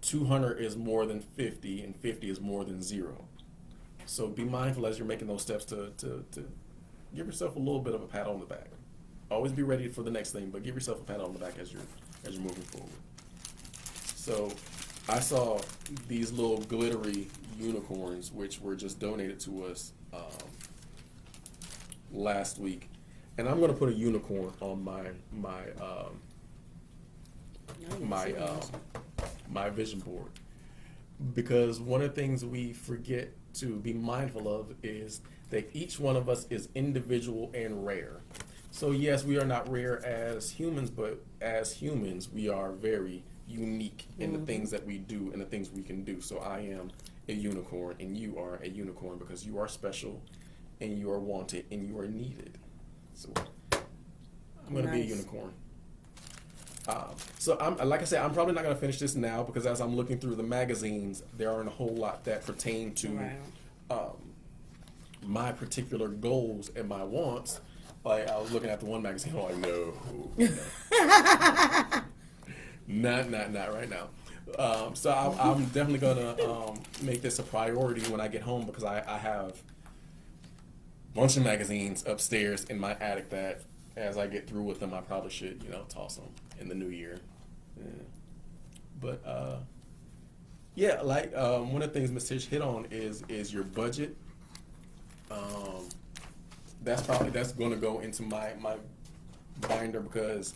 200 is more than 50, and 50 is more than 0. So be mindful as you're making those steps to give yourself a little bit of a pat on the back. Always be ready for the next thing, but give yourself a pat on the back as you're moving forward. So I saw these little glittery unicorns, which were just donated to us last week, and I'm going to put a unicorn on my vision board, because one of the things we forget to be mindful of is that each one of us is individual and rare. So yes, we are not rare as humans, but as humans, we are very unique in the things that we do and the things we can do. So I am a unicorn, and you are a unicorn, because you are special, and you are wanted, and you are needed. So I'm going to be a unicorn. So like I said, I'm probably not going to finish this now because as I'm looking through the magazines, there aren't a whole lot that pertain to my particular goals and my wants. Like I was looking at the one magazine, I'm like, no. Not right now. So I'm definitely gonna make this a priority when I get home because I have a bunch of magazines upstairs in my attic that as I get through with them, I probably should, toss them in the new year. Yeah. But yeah, like one of the things Ms. Tish hit on is your budget. That's going to go into my binder because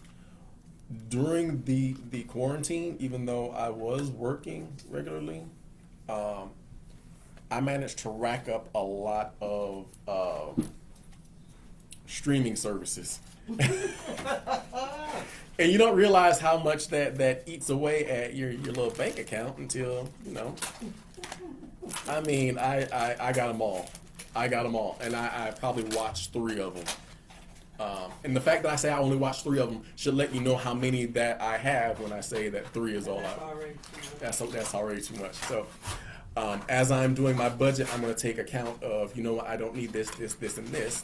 during the quarantine, even though I was working regularly, I managed to rack up a lot of streaming services. And you don't realize how much that eats away at your little bank account until, I mean, I got them all. And I probably watched 3 of them. And the fact that I say I only watched 3 of them should let you know how many that I have when I say that 3 is all I. That's already too much. So as I'm doing my budget, I'm going to take account of, I don't need this, and this.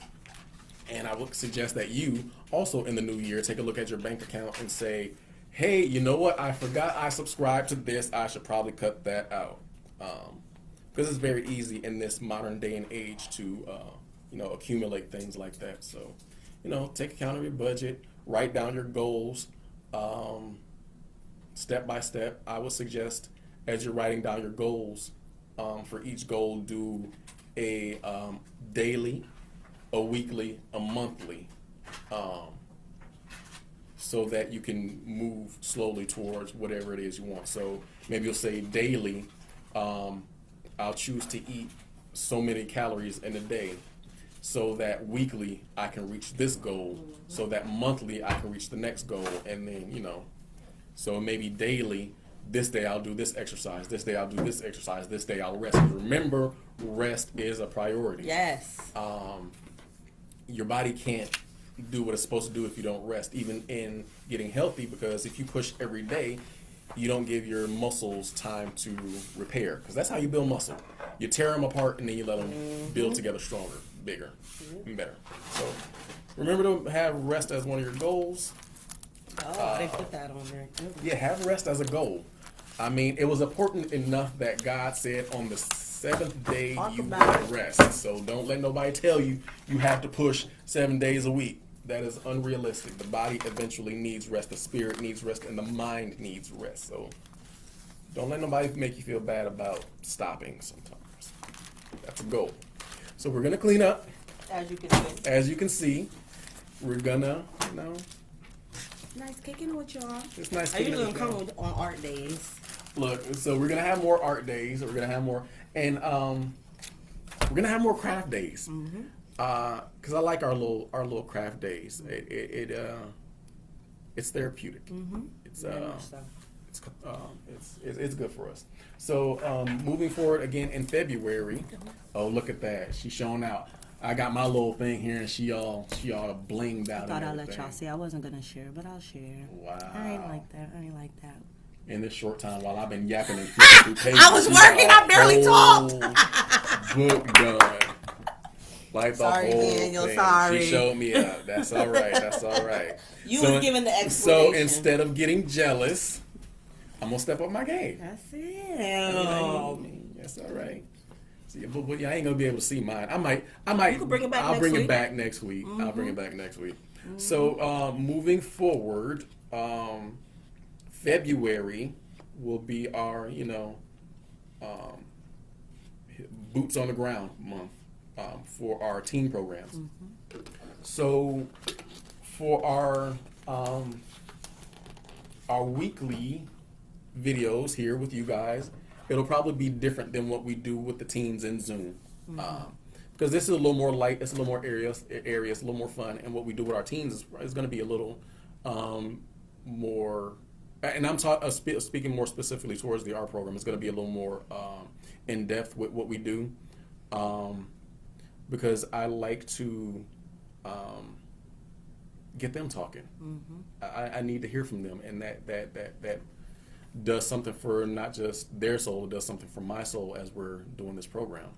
And I would suggest that you also in the new year take a look at your bank account and say, hey, you know what? I forgot I subscribed to this. I should probably cut that out. Because it's very easy in this modern day and age to, accumulate things like that. So, take account of your budget, write down your goals, step by step. I would suggest as you're writing down your goals, for each goal, do a daily, a weekly, a monthly, so that you can move slowly towards whatever it is you want. So maybe you'll say daily, I'll choose to eat so many calories in a day so that weekly I can reach this goal, so that monthly I can reach the next goal, and then, so maybe daily, this day I'll do this exercise, this day I'll do this exercise, this day I'll rest. Remember, rest is a priority. Yes. Your body can't do what it's supposed to do if you don't rest, even in getting healthy, because if you push every day, you don't give your muscles time to repair, because that's how you build muscle. You tear them apart and then you let them build together stronger, bigger, and better. So remember to have rest as one of your goals. Oh, they put that on there. Yeah, have rest as a goal. I mean, it was important enough that God said on the 7th day you will rest. So don't let nobody tell you you have to push 7 days a week. That is unrealistic. The body eventually needs rest. The spirit needs rest, and the mind needs rest. So don't let nobody make you feel bad about stopping sometimes. That's a goal. So we're going to clean up. As you can see, we're going to, Nice kicking with y'all. It's nice I kicking usually with come y'all. on art days. Look, so we're going to have more art days. We're going to have more. And we're going to have more craft days. Mm-hmm. Because I like our little craft days. It's therapeutic. Mm-hmm. It's good for us. So moving forward again in February. Oh, look at that! She's showing out. I got my little thing here, and she all blinged out. I thought I'd let y'all see. I wasn't gonna share, but I'll share. Wow. I ain't like that. In this short time, while I've been yapping and flipping through pages, I was working. I barely talked. Book done. Like the sorry, whole Daniel. thing. Sorry. She showed me out. That's all right. That's all right. You was giving the explanation. So instead of getting jealous, I'm gonna step up my game. That's it. That's all right. See, but I ain't gonna be able to see mine. I might. You can bring it back. I'll bring it back next week. Mm-hmm. I'll bring it back next week. Mm-hmm. So moving forward, February will be our boots on the ground month. For our teen programs. Mm-hmm. So for our weekly videos here with you guys, it'll probably be different than what we do with the teens in Zoom. Mm-hmm. Because this is a little more light, it's a little more area, it's a little more fun, and what we do with our teens is going to be a little more, and I'm speaking more specifically towards the art program, it's going to be a little more in-depth with what we do. because I like to get them talking. I need to hear from them, and that does something for not just their soul, it does something for my soul as we're doing this program.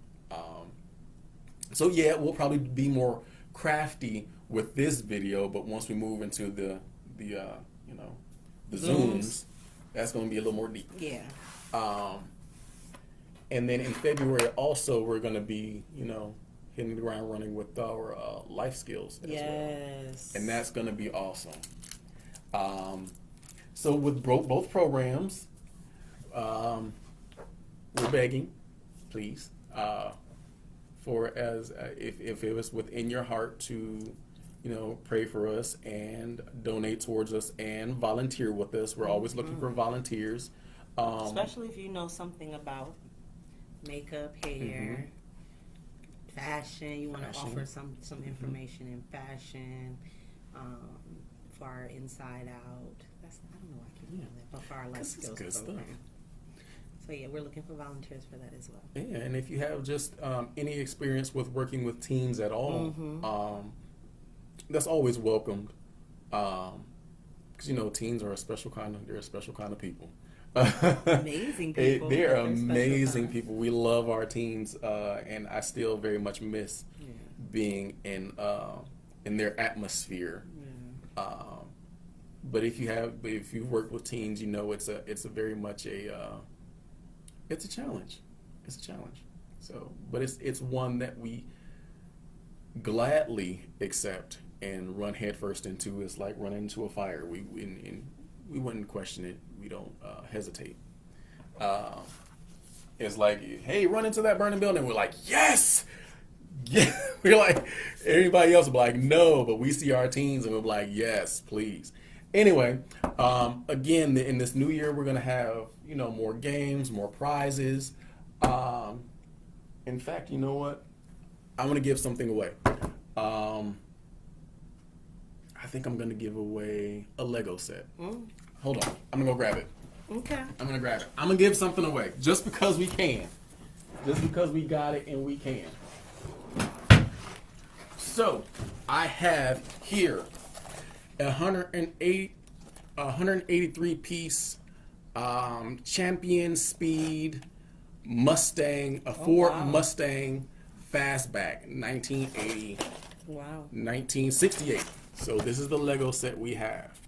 So yeah, we'll probably be more crafty with this video, but once we move into the Zooms, that's going to be a little more deep. Yeah. And then in February also, we're going to be, hitting the ground running with our life skills as well. And that's going to be awesome. So with both programs, we're begging, please, if it was within your heart to, pray for us and donate towards us and volunteer with us. We're always looking for volunteers. Especially if you know something about makeup, hair, fashion. You want to offer some information in fashion for our Inside Out. I don't know why I keep doing that, but for our life skills program. So yeah, we're looking for volunteers for that as well. Yeah, and if you have just any experience with working with teens at all, that's always welcomed. Because teens are a special kind of people. Amazing people. They're amazing people. We love our teens, and I still very much miss being in their atmosphere. But if you've worked with teens, it's a very much it's a challenge. It's a challenge. So, but it's one that we gladly accept and run headfirst into. It's like running into a fire. We wouldn't question it. We don't hesitate. It's like, hey, run into that burning building. We're like, yes, yeah. We're like, everybody else will be like, no, but we see our teens and we're like, yes, please. Anyway, again, in this new year, we're gonna have more games, more prizes. In fact, you know what? I want to give something away. I think I'm gonna give away a Lego set. Hold on, I'm gonna go grab it. Okay. I'm gonna grab it. I'm gonna give something away just because we can. Just because we got it and we can. So I have here 183 piece Champion Speed Mustang, Ford Mustang Fastback, 1980. Wow. 1968. So this is the Lego set we have.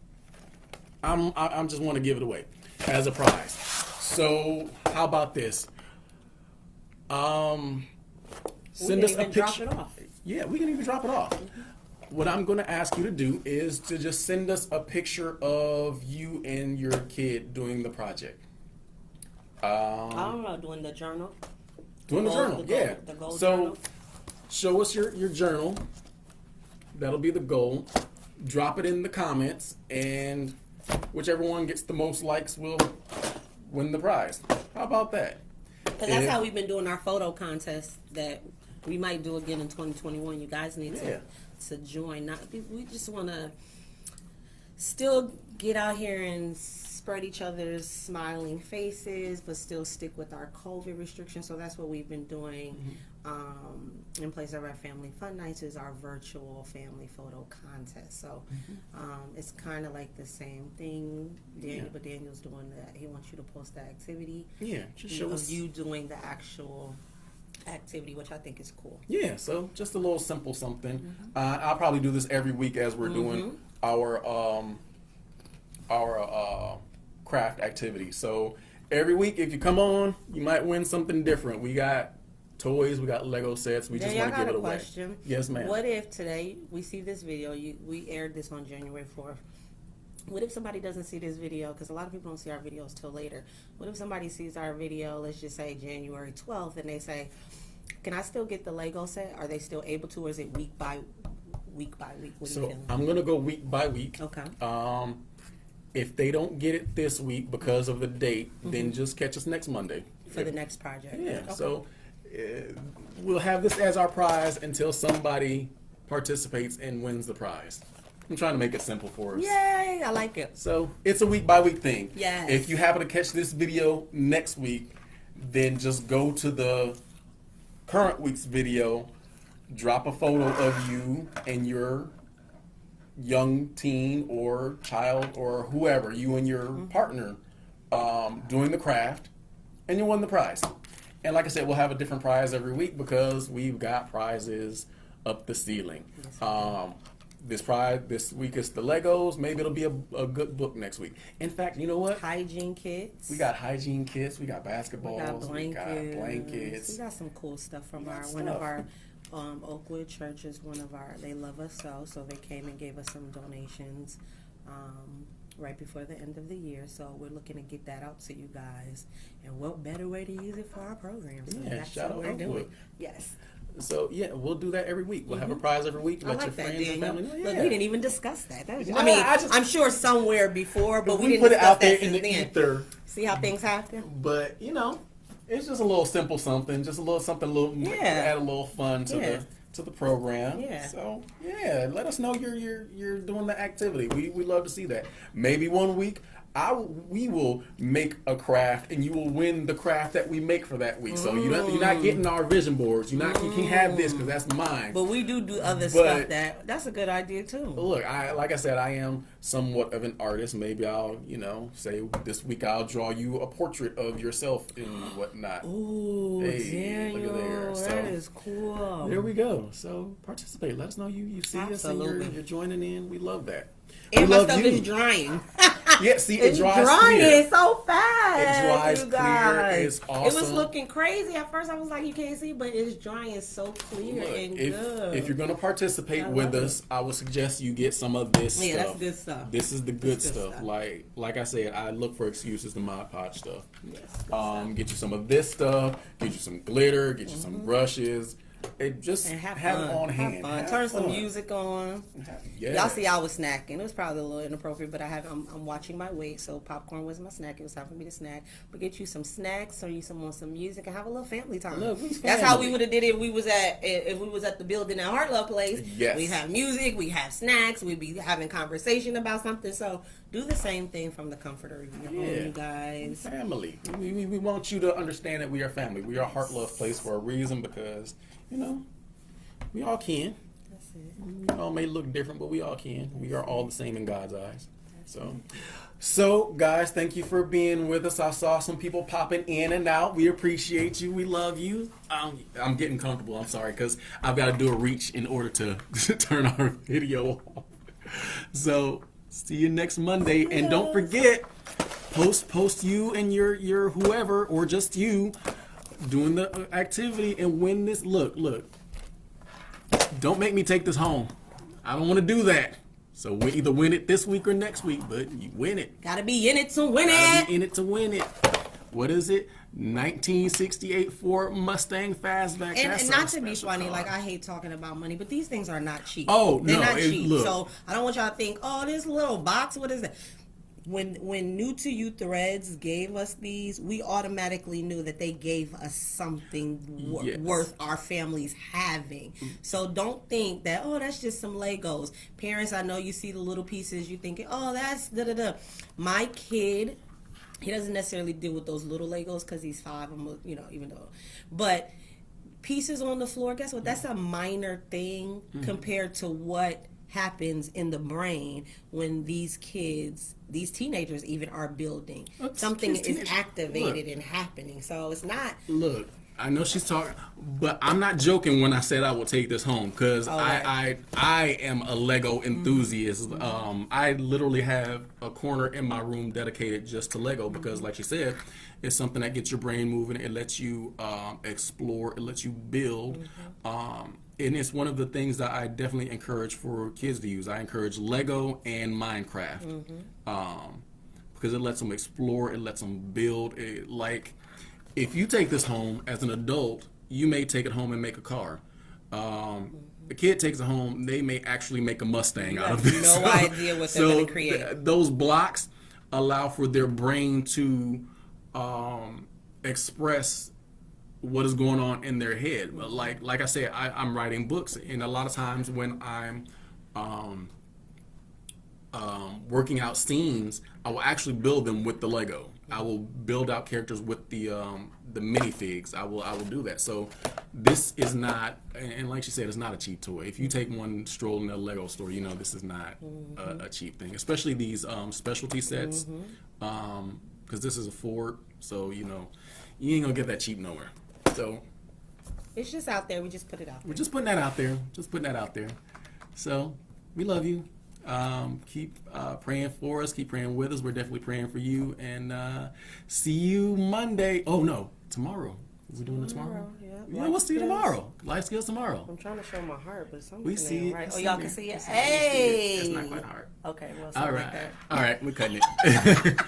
I'm just want to give it away as a prize. So how about this? Send us a picture. Drop it off. Yeah, we can even drop it off. What I'm going to ask you to do is to just send us a picture of you and your kid doing the project. I don't know, doing the journal. Doing the journal, yeah. The goal so journal. Show us your journal. That'll be the goal. Drop it in the comments, and whichever one gets the most likes will win the prize. How about that? Because that's how we've been doing our photo contest that we might do again in 2021. You guys need to join. We just want to still get out here and spread each other's smiling faces, but still stick with our COVID restrictions. So that's what we've been doing. In place of our family fun nights is our virtual family photo contest. So it's kind of like the same thing. But Daniel's doing that. He wants you to post the activity. Yeah, just show us you doing the actual activity, which I think is cool. Yeah, so just a little simple something. I'll probably do this every week as we're doing our craft activity. So every week, if you come on, you might win something different. We got toys, we got Lego sets. We just want to give it away. Question. Yes, ma'am. What if today we see this video? We aired this on January 4th. What if somebody doesn't see this video? Because a lot of people don't see our videos till later. What if somebody sees our video, let's just say January 12th, and they say, can I still get the Lego set? Are they still able to, or is it week by week? What are you feeling? I'm going to go week by week. Okay. If they don't get it this week because of the date, then just catch us next Monday. For the next project. Yeah, okay. So we'll have this as our prize until somebody participates and wins the prize. I'm trying to make it simple for us. Yay, I like it. So it's a week by week thing. Yes. If you happen to catch this video next week, then just go to the current week's video, drop a photo of you and your young teen or child or whoever, you and your partner, doing the craft, and you won the prize. And like I said, we'll have a different prize every week because we've got prizes up the ceiling. This week is the Legos. Maybe it'll be a good book next week. In fact, you know what? Hygiene kits. We got hygiene kits. We got basketballs. We got blankets. We got some cool stuff from one of our Oakwood churches. They love us so they came and gave us some donations right before the end of the year. So we're looking to get that out to you guys. And what better way to use it for our program? So that's shout what out we're Oakwood. doing. Yes. So yeah, we'll do that every week. We'll have a prize every week. I Let like your that, friends and Daniel. family know. Look, Yeah. we didn't even discuss that. Nah, I'm sure somewhere before, but we didn't put it discuss out there that in the since then. ether. See how things happen? But it's just a little simple something, just a little something, add a little fun to the program. Yeah. So let us know you're doing the activity. We love to see that. Maybe one week we will make a craft and you will win the craft that we make for that week. So you're not getting our vision boards. You can't have this because that's mine. But we do other stuff that's a good idea too. Look, like I said, I am somewhat of an artist. Maybe I'll, say this week I'll draw you a portrait of yourself and whatnot. Ooh, hey, Daniel, look at there. that is cool. There we go. So participate. Let us know you see Absolutely. us and you're joining in. We love that. And we my love stuff you. is drying. Yeah, see, it It's dries drying clear. so fast. It dries you clear. guys. It's awesome. It was looking crazy at first. I was like, you can't see, but it's drying so clear and good. If you're going to participate with us, I would suggest you get some of this stuff. Yeah, that's good stuff. This is the good stuff. Like I said, I look for excuses to Mod Podge stuff. Yes, get you some of this stuff. Get you some glitter. Get you some brushes. Have it on hand. Have fun. Turn some music on. Yeah. Y'all see I was snacking. It was probably a little inappropriate, but I'm watching my weight, so popcorn was my snack. It was time for me to snack. But get you some snacks, or you want some music, and have a little family time. Look, that's how we would have did it if we was at the building at Heart Love Place. Yes. We have music, we have snacks, we'd be having conversation about something. So do the same thing from the comfort of your home, you guys. Family. We want you to understand that we are family. We are Heart Love Place for a reason because we all can. That's it. We all may look different, but we all can. We are all the same in God's eyes. So guys, thank you for being with us. I saw some people popping in and out. We appreciate you. We love you. I'm getting comfortable. I'm sorry, because I've got to do a reach in order to turn our video off. So see you next Monday, and don't forget, post you and your whoever, or just you, doing the activity and win this. Look. Don't make me take this home. I don't want to do that. So we either win it this week or next week, but you win it. Gotta be in it to win Gotta it. be in it to win it. What is it? 1968 Ford Mustang Fastback. And not to be funny, car. I hate talking about money, but these things are not cheap. Oh, they're no, not cheap. Look. So I don't want y'all to think, oh, this little box, what is that? When New to You Threads gave us these, we automatically knew that they gave us something worth our families having. So don't think that, oh, that's just some Legos. Parents, I know you see the little pieces, you thinking, oh, that's da-da-da. My kid, he doesn't necessarily deal with those little Legos because he's 5, even though. But pieces on the floor, guess what? That's a minor thing compared to what happens in the brain when these teenagers even are building. Something is activated and happening. So it's not... Look, I know she's talking, but I'm not joking when I said I will take this home, because I am a Lego enthusiast. I literally have a corner in my room dedicated just to Lego because, like she said, it's something that gets your brain moving. It lets you explore. It lets you build. And it's one of the things that I definitely encourage for kids to use. I encourage Lego and Minecraft because it lets them explore. It lets them build. If you take this home as an adult, you may take it home and make a car. The kid takes it home, they may actually make a Mustang out of this. No idea what they're going to create. Those blocks allow for their brain to express what is going on in their head. But like I said, I'm writing books, and a lot of times when I'm working out scenes, I will actually build them with the Lego. I will build out characters with the minifigs. I will do that. So this is not, and like she said, it's not a cheap toy. If you take one stroll in a Lego store, you know this is not a cheap thing. Especially these specialty sets, because this is a Ford, so you know you ain't gonna get that cheap nowhere. So it's just out there. We just put it out there. we're just putting that out there. Just putting that out there. So we love you. Keep praying for us. Keep praying with us. We're definitely praying for you. And see you Monday. Oh no, tomorrow. We're doing it tomorrow. Yeah, we'll see you tomorrow. Life skills tomorrow. I'm trying to show my heart, but something we see it. right. We Oh, see y'all it. can see it. It's Hey, not quite hard. Okay, well, All something right. like that. All right, we're cutting it.